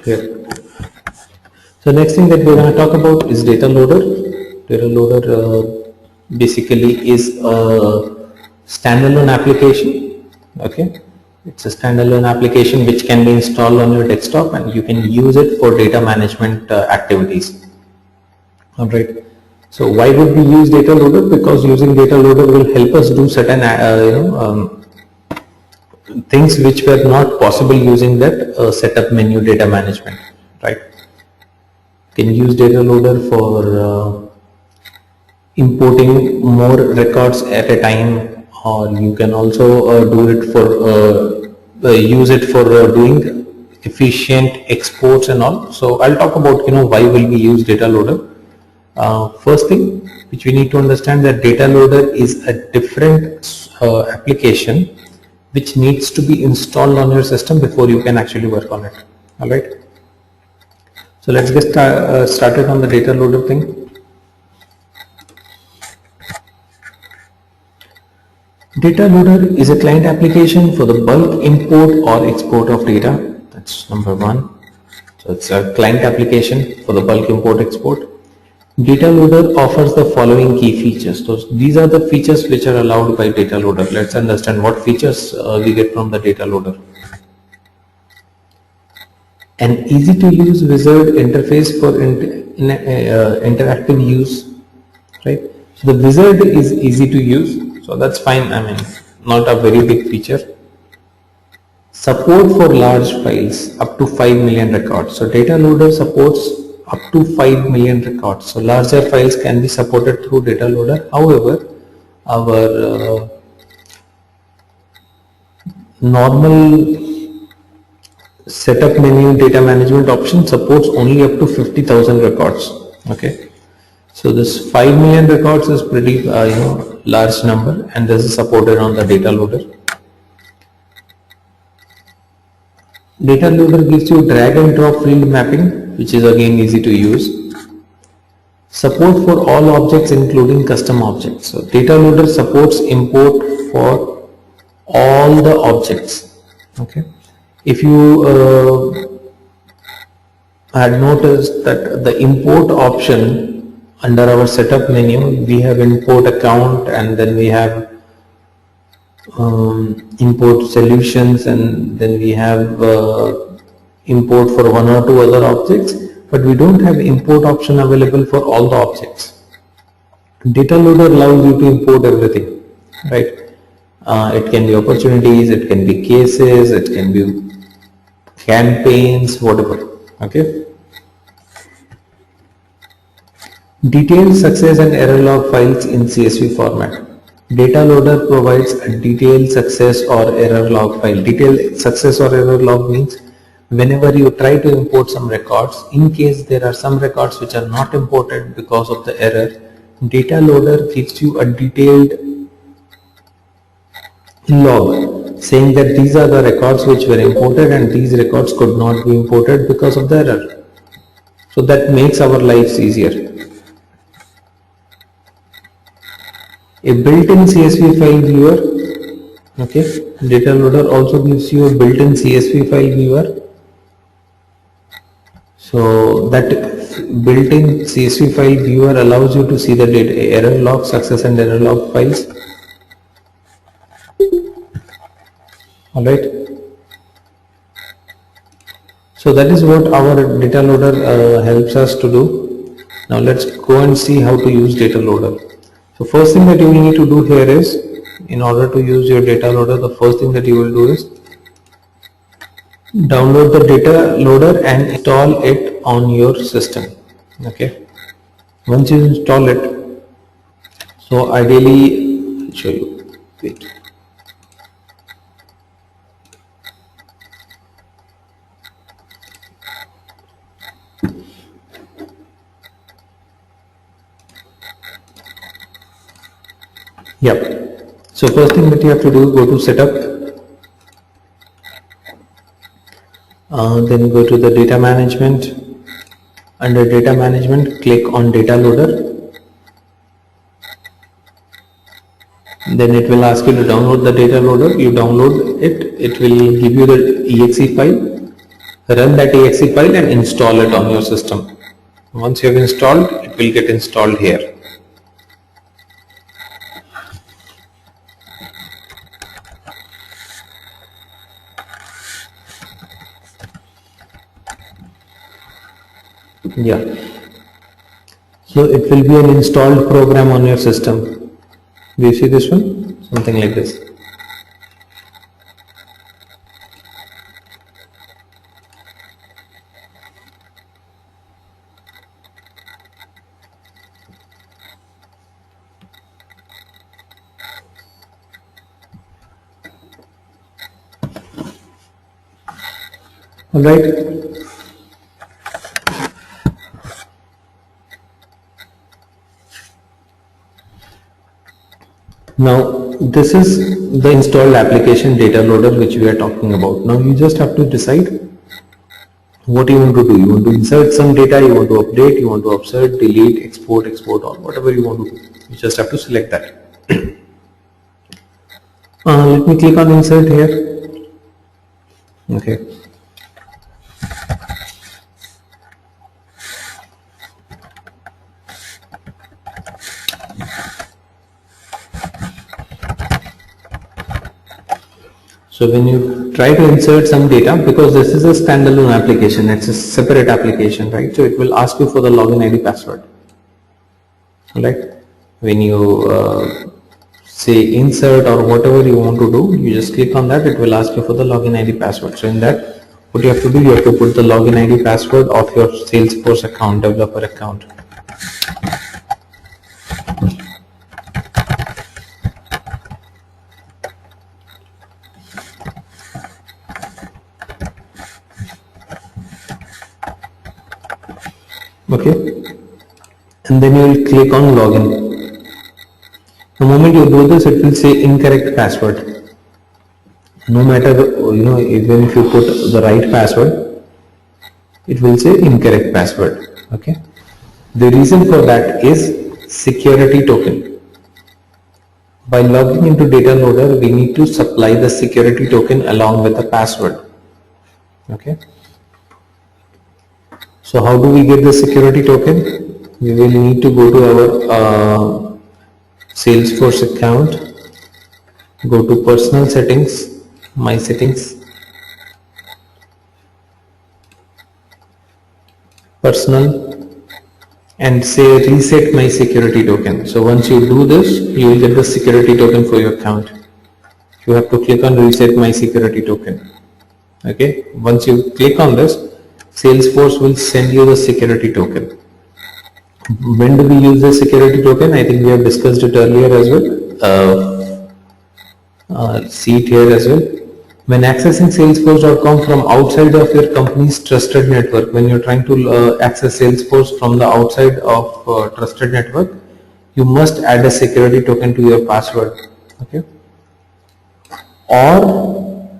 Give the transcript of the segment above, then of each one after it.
Here. So next thing that we're going to talk about is data loader. Data loader basically is a standalone application. Okay, it's a standalone application which can be installed on your desktop, and you can use it for data management activities. All right. So why would we use data loader? Because using data loader will help us do certain things which were not possible using that setup menu data management, right? You can use data loader for importing more records at a time, or you can also do it for use it for doing efficient exports and all. So I'll talk about why will we use data loader. First thing which we need to understand, that data loader is a different application which needs to be installed on your system before you can actually work on it. All right. So let's get started on the data loader thing. Data loader is a client application for the bulk import or export of data. That's number one. So it's a client application for the bulk import export. Data loader offers the following key features. So these are the features which are allowed by data loader. Let's understand what features we get from the data loader. An easy to use wizard interface for interactive use, right? So the wizard is easy to use, so that's fine. I mean, not a very big feature. Support for large files up to 5 million records. So data loader supports up to 5 million records. So larger files can be supported through data loader. However, our normal setup menu data management option supports only up to 50,000 records. Okay, so this 5 million records is pretty large number, and this is supported on the data loader. Data loader gives you drag and drop field mapping, which is again easy to use. Support for all objects including custom objects. So data loader supports import for all the objects. Okay, if you had noticed that the import option under our setup menu, we have import account, and then we have import solutions, and then we have import for one or two other objects, but we don't have import option available for all the objects. Data loader allows you to import everything, right? It can be opportunities, it can be cases, it can be campaigns, whatever. Okay. Detailed success and error log files in CSV format. Data loader provides a detailed success or error log file. Detailed success or error log means whenever you try to import some records, in case there are some records which are not imported because of the error, data loader gives you a detailed log saying that these are the records which were imported and these records could not be imported because of the error. So that makes our lives easier. A built-in CSV file viewer. Okay, data loader also gives you a built-in CSV file viewer. So that built-in CSV file viewer allows you to see the data, error log, success and error log files. All right. So that is what our data loader helps us to do. Now let's go and see how to use data loader. So first thing that you will need to do here is, in order to use your data loader, the first thing that you will do is download the data loader and install it on your system. Okay. Once you install it, so ideally, I'll show you. Wait. Yep. So first thing that you have to do, go to setup, then go to the data management. Under data management, click on data loader. Then it will ask you to download the data loader. You download it. It will give you the exe file. run that exe file and install it on your system. Once you have installed, it will get installed here. Yeah. So it will be an installed program on your system. Do you see this one? Something like this. All right. Now this is the installed application data loader which we are talking about. Now you just have to decide what you want to do. You want to insert some data, you want to update, you want to upsert, delete, export all, whatever you want to do. You just have to select that. Let me click on insert here. Okay. So when you try to insert some data, because this is a standalone application, it's a separate application, right? So it will ask you for the login ID password, right? When you say insert or whatever you want to do, you just click on that, it will ask you for the login ID password. So in that, what you have to do, you have to put the login ID password of your Salesforce account, developer account. Okay, and then you will click on login. The moment you do this, it will say incorrect password. No matter, even if you put the right password, it will say incorrect password. Okay, the reason for that is security token. By logging into data loader, we need to supply the security token along with the password. Okay. So how do we get the security token? We will need to go to our Salesforce account, go to personal settings, my settings, personal, and say reset my security token. So once you do this, you will get the security token for your account. You have to click on reset my security token. Okay, once you click on this, Salesforce will send you the security token. When do we use the security token? I think we have discussed it earlier as well. See it here as well. When accessing Salesforce.com from outside of your company's trusted network, when you're trying to access Salesforce from the outside of trusted network, you must add a security token to your password. Okay, or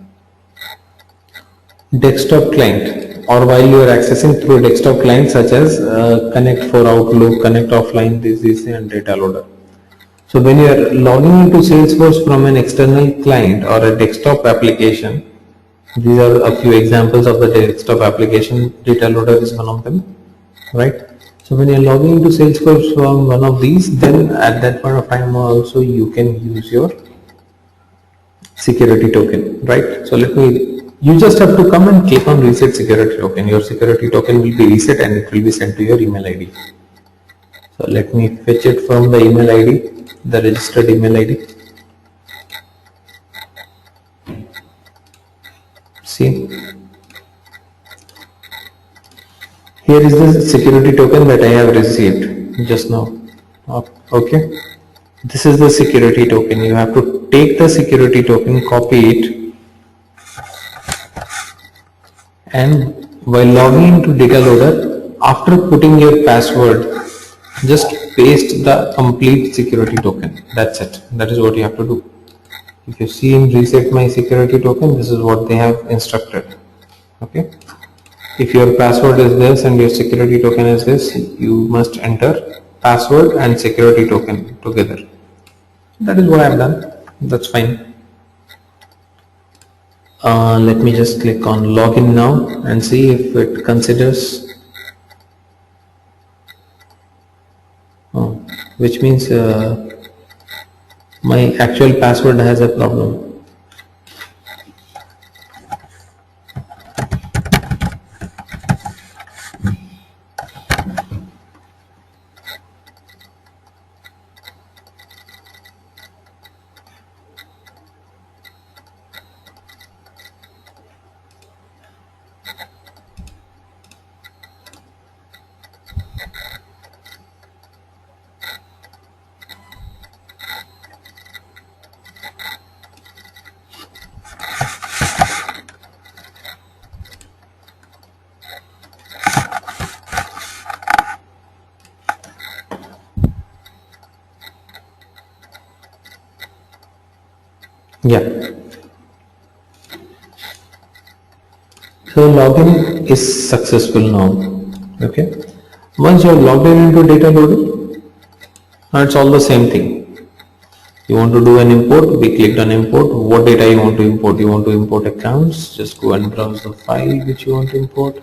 desktop client, or while you are accessing through a desktop client such as Connect for Outlook, Connect Offline, this and Data Loader. So when you are logging into Salesforce from an external client or a desktop application, these are a few examples of the desktop application. Data Loader is one of them, right? So when you are logging into Salesforce from one of these, then at that point of time also you can use your security token, right? So you just have to come and click on reset security token. Your security token will be reset and it will be sent to your email ID. So let me fetch it from the email ID, the registered email ID. See, here is the security token that I have received just now. Okay, this is the security token. You have to take the security token, copy it, and while logging into data loader, after putting your password, just paste the complete security token. That's it. That is what you have to do. If you see in reset my security token, this is what they have instructed. Okay, if your password is this and your security token is this, you must enter password and security token together. That is what I have done. That's fine. Let me just click on login now and see if it considers, which means my actual password has a problem. Yeah. So login is successful now. Okay. Once you are logged in into data loading, it's all the same thing. You want to do an import, we clicked on import. What data you want to import? You want to import accounts, just go and browse the file which you want to import.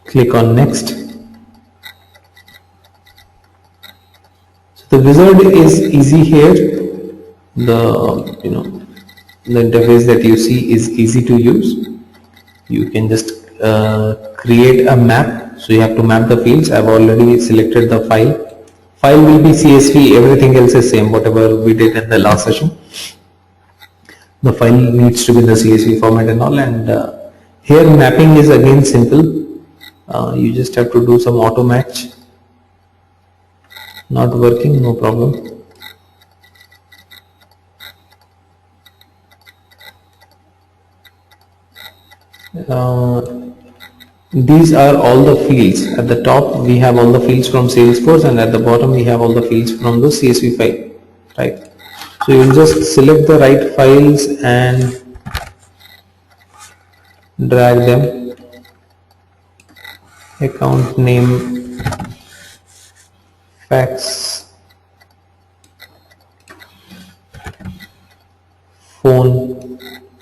Click on next. So the wizard is easy here. The interface that you see is easy to use. You can just create a map. So you have to map the fields. I've already selected the file. File will be CSV. Everything else is same. Whatever we did in the last session. The file needs to be in the CSV format and all. And here mapping is again simple. You just have to do some auto match. Not working, no problem. These are all the fields. At the top we have all the fields from Salesforce, and at the bottom we have all the fields from the CSV file, right? So you will just select the right files and drag them. Account name, fax, phone.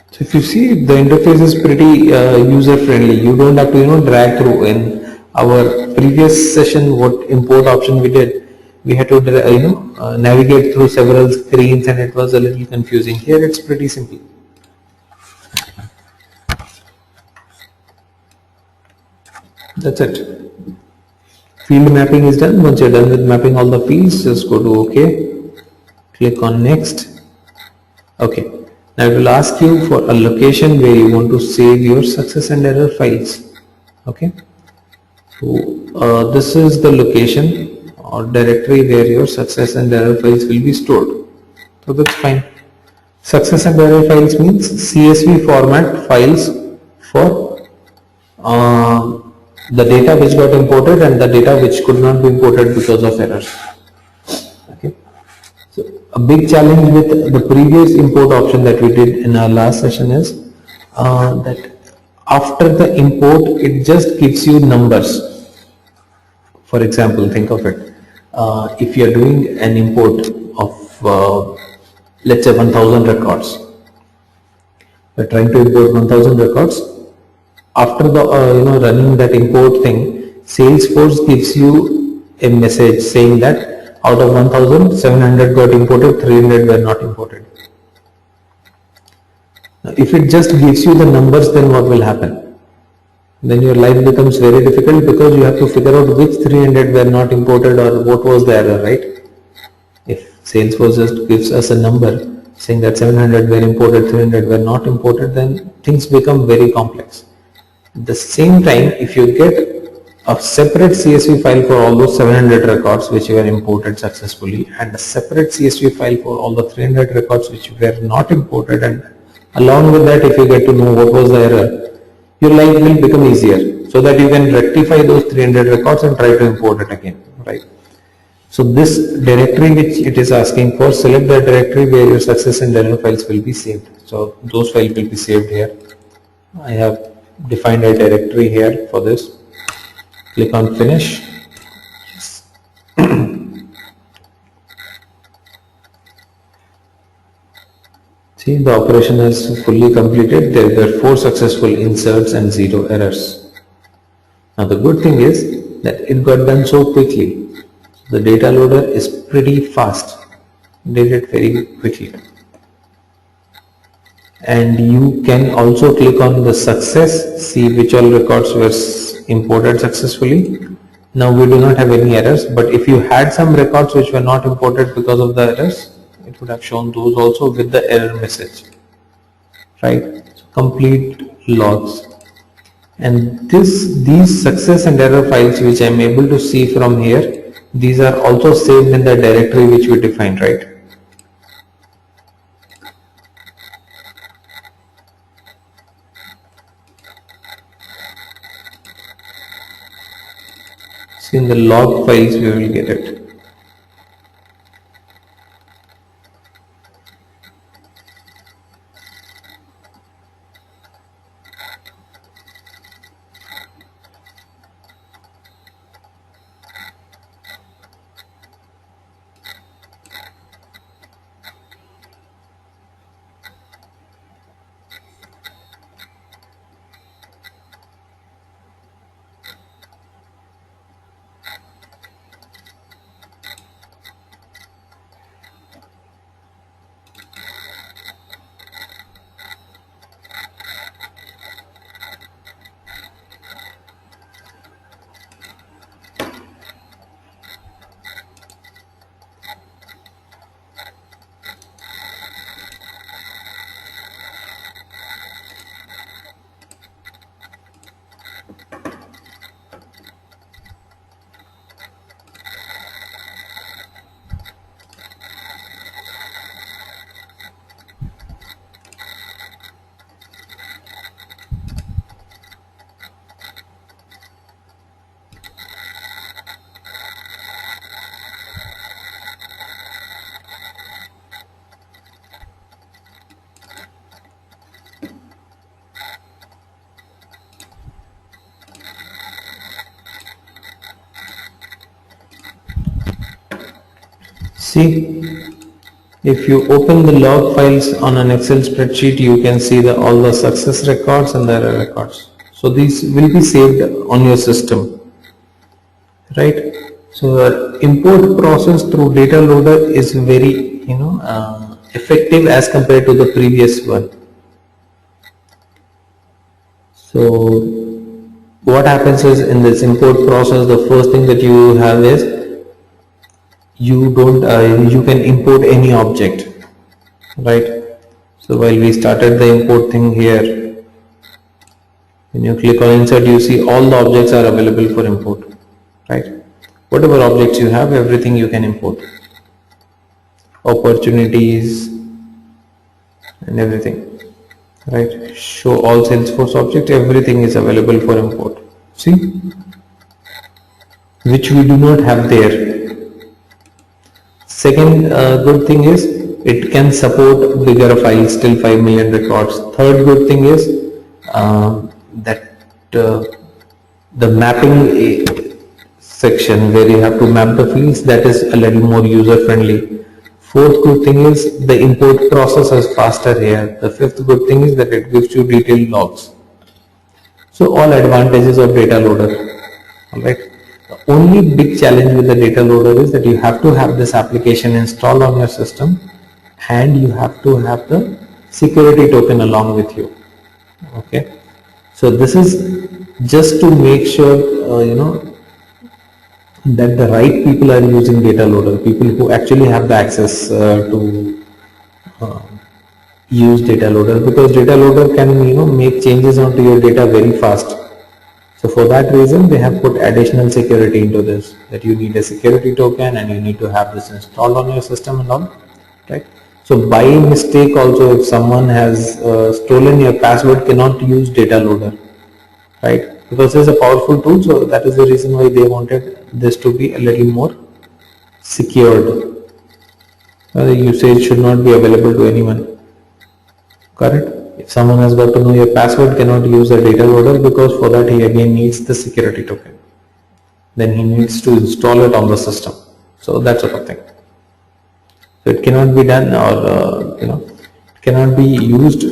So if you see, the interface is pretty user friendly. You don't have to drag through. In our previous session, what import option we did, we had to navigate through several screens, and it was a little confusing. Here it's pretty simple. That's it. Field mapping is done. Once you're done with mapping all the fields, just go to OK. Click on next. Okay. Now it will ask you for a location where you want to save your success and error files. Okay. So this is the location or directory where your success and error files will be stored. So that's fine. Success and error files means CSV format files for the data which got imported and the data which could not be imported because of errors. Okay. So a big challenge with the previous import option that we did in our last session is that after the import it just gives you numbers. For example, think of it. If you are doing an import of let's say 1000 records, we are trying to import 1000 records. After the running that import thing, Salesforce gives you a message saying that out of 1700 got imported, 300 were not imported. Now, if it just gives you the numbers, then what will happen? Then your life becomes very difficult because you have to figure out which 300 were not imported or what was the error, right? If Salesforce just gives us a number saying that 700 were imported, 300 were not imported, then things become very complex. At the same time, if you get a separate CSV file for all those 700 records which were imported successfully and a separate CSV file for all the 300 records which were not imported, and along with that if you get to know what was the error, your life will become easier so that you can rectify those 300 records and try to import it again, right? So this directory which it is asking for, select the directory where your success and error files will be saved. So those files will be saved here. I have defined a directory here for this. Click on finish. See, the operation is fully completed. There were 4 successful inserts and 0 errors. Now the good thing is that it got done so quickly. The data loader is pretty fast. Did it very quickly. And you can also click on the success, see which all records were imported successfully. Now we do not have any errors, but if you had some records which were not imported because of the errors, it would have shown those also with the error message, right? So complete logs. And these success and error files which I am able to see from here, these are also saved in the directory which we defined, right? So in the log files we will get it. See, if you open the log files on an Excel spreadsheet, you can see all the success records and the error records. So these will be saved on your system, right? So the import process through data loader is very, effective as compared to the previous one. So what happens is, in this import process, the first thing that you have is you can import any object, right? So while we started the import thing here, when you click on insert, you see all the objects are available for import, right? Whatever objects you have, everything you can import, opportunities and everything, right? Show all Salesforce objects, everything is available for import. See, which we do not have there. Second good thing is it can support bigger files till 5 million records. Third good thing is that the mapping section where you have to map the fields, that is a little more user friendly. Fourth good thing is the import process is faster here. The fifth good thing is that it gives you detailed logs. So all advantages of data loader, alright. The only big challenge with the data loader is that you have to have this application installed on your system and you have to have the security token along with you. Okay, so this is just to make sure that the right people are using data loader, people who actually have the access to use data loader, because data loader can make changes onto your data very fast. So for that reason they have put additional security into this, that you need a security token and you need to have this installed on your system and all, right? So by mistake also, if someone has stolen your password, cannot use data loader, right? Because it's a powerful tool, so that is the reason why they wanted this to be a little more secured. The usage should not be available to anyone, correct? If someone has got to know your password, cannot use the data loader, because for that he again needs the security token. then he needs to install it on the system. So that sort of thing. So it cannot be done, or it cannot be used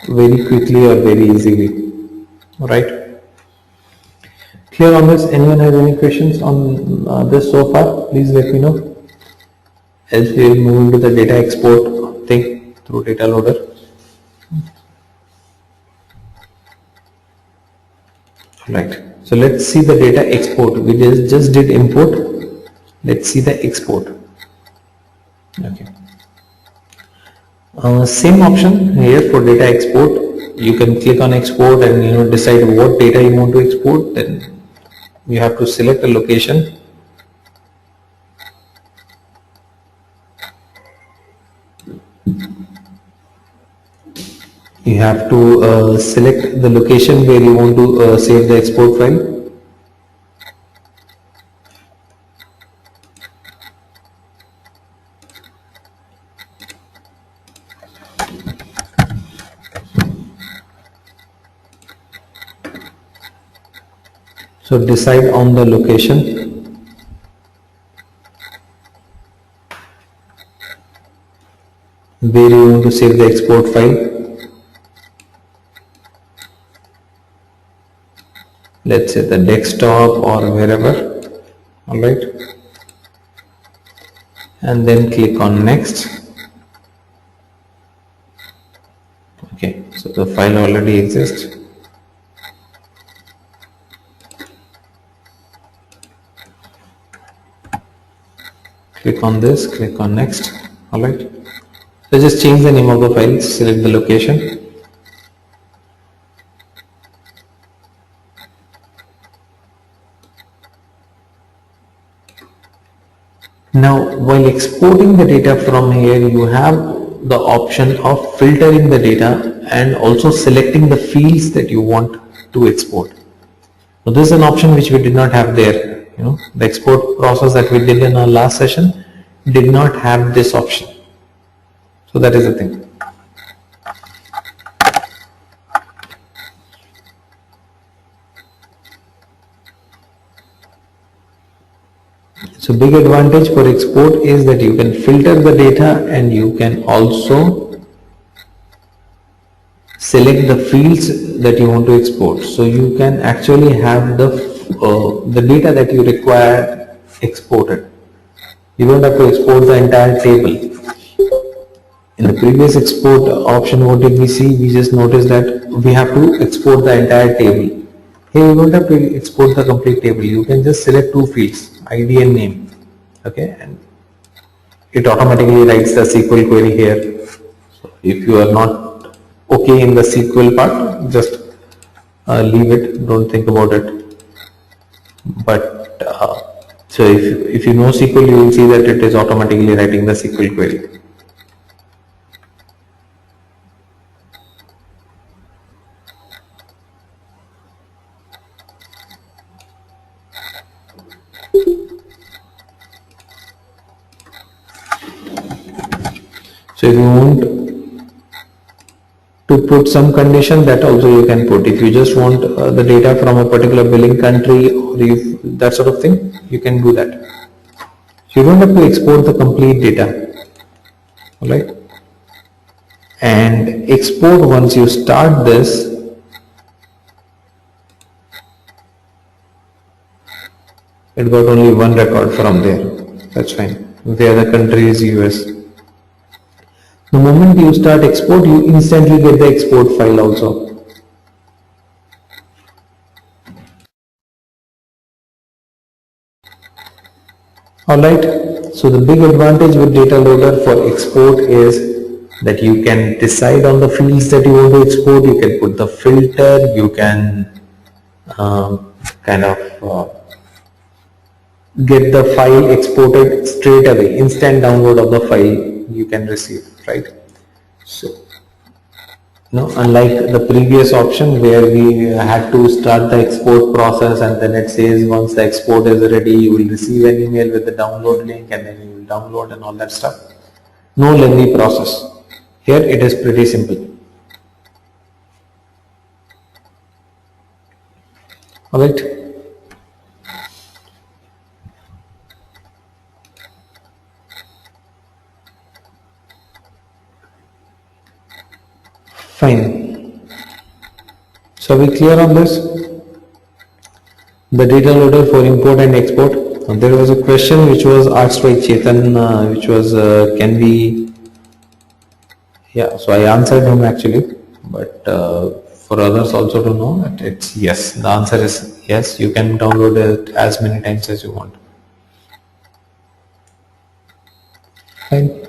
very quickly or very easily. Alright. Clear on this? Anyone has any questions on this so far? Please let me know. Else we will move into the data export thing through data loader. Right. So let's see the data export. We just did import. Let's see the export. Okay. Same option here for data export. You can click on export and decide what data you want to export. Then you have to select a location. You have to select the location where you want to save the export file. So decide on the location. Where you want to save the export file. Let's say the desktop or wherever. Alright. And then click on next. Okay, so the file already exists. Click on this, click on next. Alright. So just change the name of the file, select the location. Now while exporting the data from here, you have the option of filtering the data and also selecting the fields that you want to export. So this is an option which we did not have there. The export process that we did in our last session did not have this option. So that is the thing. So big advantage for export is that you can filter the data and you can also select the fields that you want to export. So you can actually have the data that you require exported. You don't have to export the entire table. In the previous export option, what did we see? We just noticed that we have to export the entire table. Here you don't have to export the complete table. You can just select two fields, ID and name. Okay, and it automatically writes the SQL query here. So if you are not okay in the SQL part, just leave it, don't think about it. But so if you know SQL, you will see that it is automatically writing the SQL query. So if you want to put some condition, that also you can put. If you just want the data from a particular billing country or if that sort of thing, you can do that. So you don't have to export the complete data. Alright. And export, once you start this, it got only one record from there. That's fine. The other country is US. The moment you start export, you instantly get the export file also. Alright, so the big advantage with data loader for export is that you can decide on the fields that you want to export, you can put the filter, you can get the file exported straight away, instant download of the file you can receive, right? So unlike the previous option where we had to start the export process and then it says once the export is ready you will receive an email with the download link and then you will download and all that stuff. No lengthy process. Here it is pretty simple. Alright. Fine. So we clear on this? The data loader for import and export. There was a question which was asked by Chetan, which was can we, yeah, so I answered him actually, but for others also to know that it's yes. The answer is yes, you can download it as many times as you want. Fine.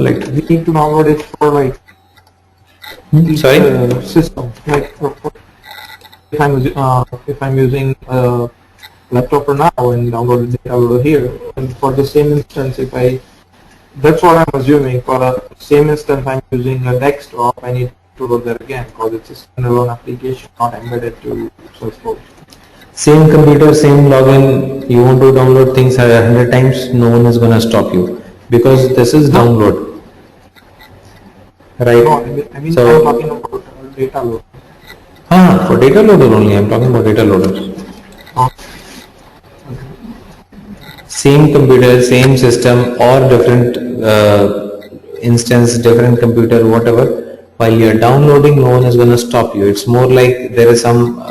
Like we need to download it for like Sorry? system. Like if I'm using a laptop for now and download the data loader here, and for the same instance, if I, that's what I'm assuming, for the same instance I'm using a desktop, I need to load that again because it's a standalone application, not embedded to Salesforce. Same computer, same login, you want to download things 100 times, no one is gonna stop you because this is download. Right? No, I mean I'm talking about data loader. For data loader only, I'm talking about data loader. Same computer, same system or different instance, different computer, whatever, while you're downloading, no one is going to stop you. It's more like there is some,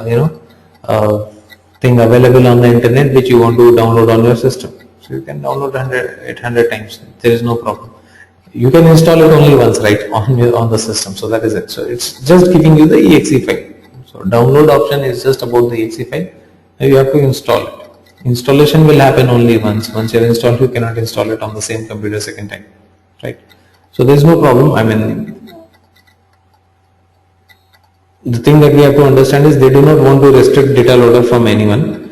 thing available on the internet which you want to download on your system. So you can download 100 times. There is no problem. You can install it only once, right, on the system. So that is it. So it's just giving you the exe file. So download option is just about the exe file. Now you have to install it. Installation will happen only once. Once you have installed, you cannot install it on the same computer second time, right? So there is no problem. I mean, the thing that we have to understand is they do not want to restrict data loader from anyone.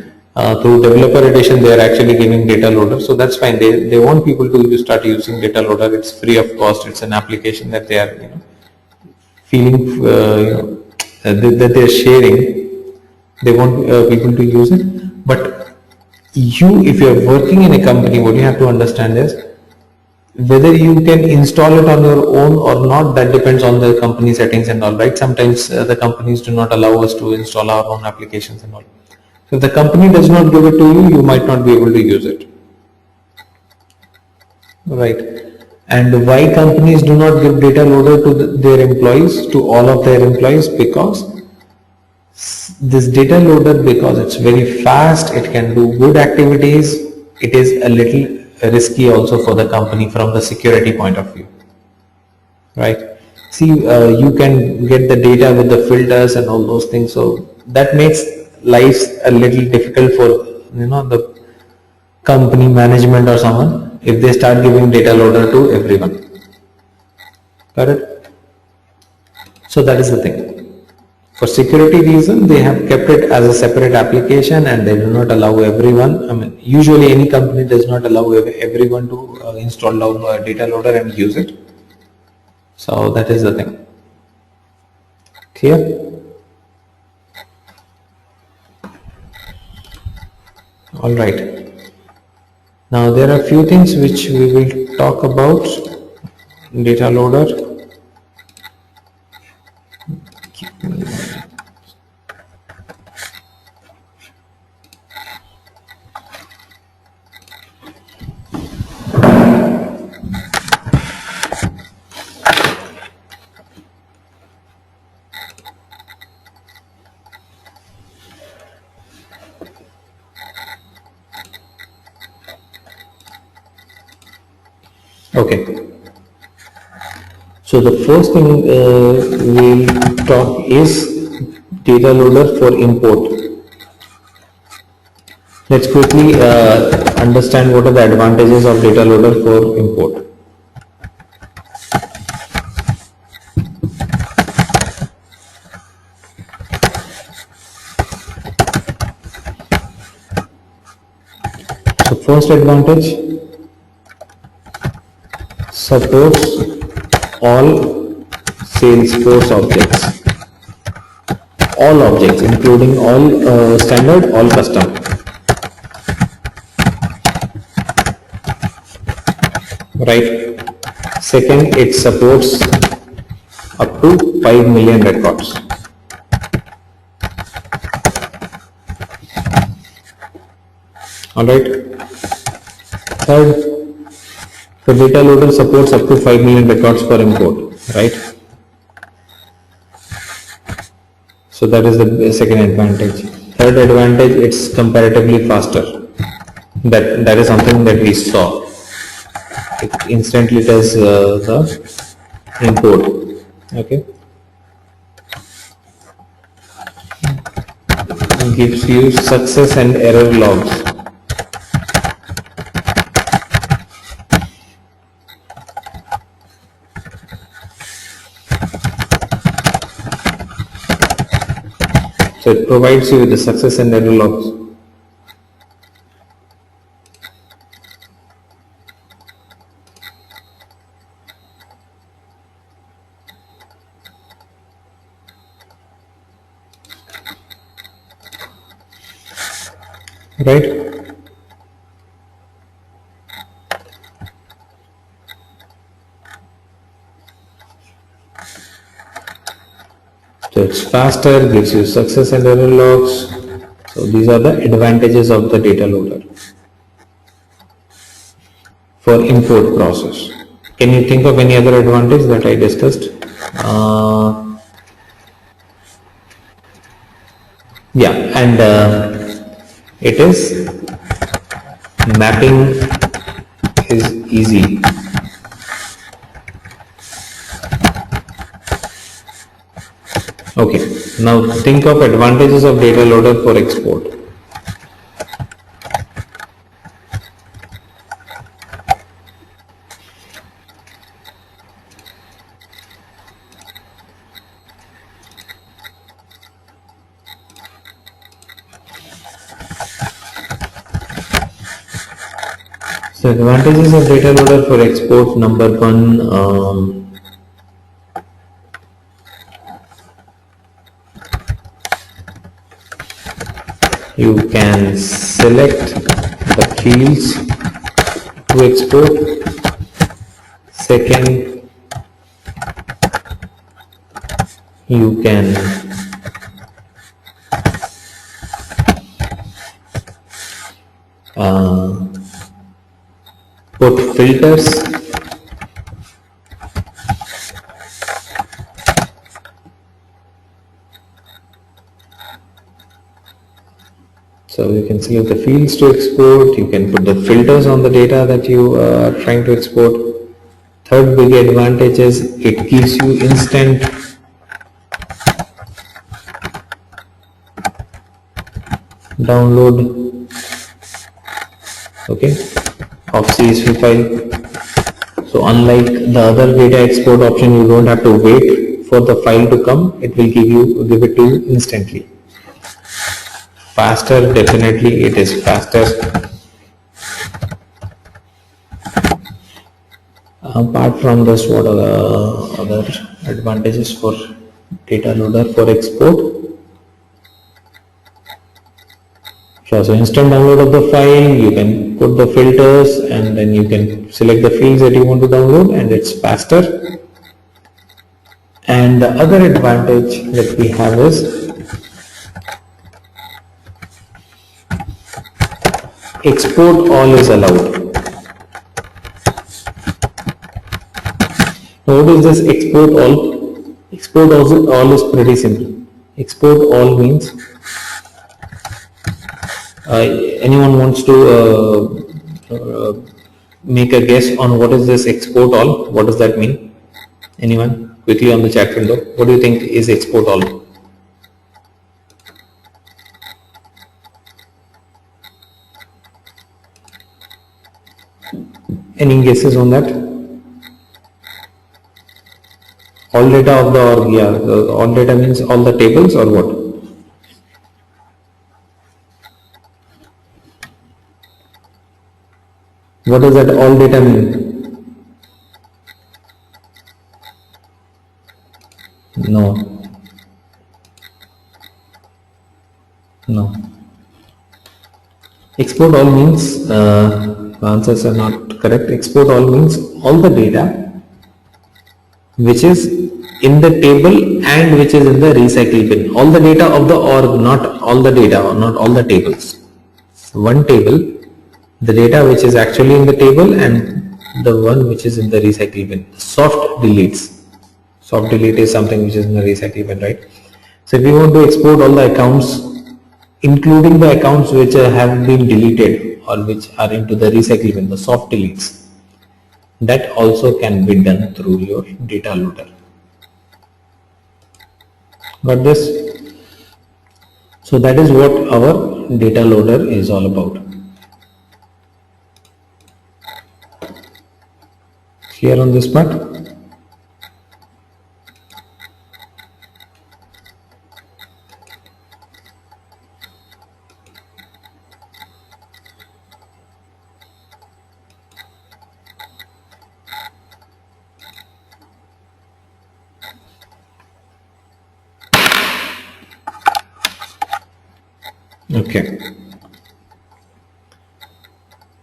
Through developer edition, they are actually giving data loader, so that's fine. They want people to start using data loader. It's free of cost. It's an application that they are feeling that they are sharing. They want people to use it, but if you are working in a company, what you have to understand is whether you can install it on your own or not. That depends on the company settings and all, right? Sometimes the companies do not allow us to install our own applications and all. So if the company does not give it to you, you might not be able to use it, right? And why companies do not give data loader to their employees, to all of their employees? Because this data loader, because it's very fast, it can do good activities, it is a little risky also for the company from the security point of view, right? See, you can get the data with the filters and all those things, so that makes life a little difficult for the company management or someone if they start giving data loader to everyone. Got it? So that is the thing. For security reason, they have kept it as a separate application and they do not allow everyone. I mean, usually any company does not allow everyone to install a data loader and use it. So that is the thing. Clear? All right. Now there are few things which we will talk about. Data loader. Okay. So the first thing we'll talk is data loader for import. Let's quickly understand what are the advantages of data loader for import. So first advantage, supports all Salesforce objects. All objects, including all standard, all custom. Right. Second, it supports up to 5 million records. All right. Third, So data loader supports up to 5 million records per import, right? So that is the second advantage. Third advantage, it's comparatively faster. That is something that we saw. It instantly does the import. Okay. It gives you success and error logs. So it provides you with the success and error logs. Right? So it's faster, gives you success and error logs. So these are the advantages of the data loader for import process. Can you think of any other advantage that I discussed? Yeah, and it is mapping is easy. Okay, now think of advantages of data loader for export. So advantages of data loader for export, number one, you can select the fields to export. Second, you can put filters. So you can select the fields to export, you can put the filters on the data that you are trying to export. Third big advantage is it gives you instant download, okay, of CSV file. So unlike the other data export option, you don't have to wait for the file to come, it will give it to you instantly. Faster, definitely it is faster. Apart from this, what are the other advantages for data loader for export? Sure, so instant download of the file, you can put the filters and then you can select the fields that you want to download and it's faster. And the other advantage that we have is export all is allowed. Now what is this export all? Export all is pretty simple. Export all means anyone wants to make a guess on what is this export all? What does that mean? Anyone? Quickly on the chat window. What do you think is export all? Any guesses on that? All data of the org, yeah. All data means all the tables or what? What does that all data mean? No. No. Export all means, answers are not correct. Export all means all the data which is in the table and which is in the recycle bin. All the data of the org, not all the data or not all the tables. One table, the data which is actually in the table and the one which is in the recycle bin. Soft deletes. Soft delete is something which is in the recycle bin, right? So if we want to export all the accounts, including the accounts which have been deleted or which are into the recycle bin, the soft deletes, that also can be done through your data loader. Got this? So that is what our data loader is all about. Clear on this part? Okay.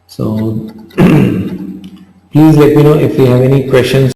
So please let me know if you have any questions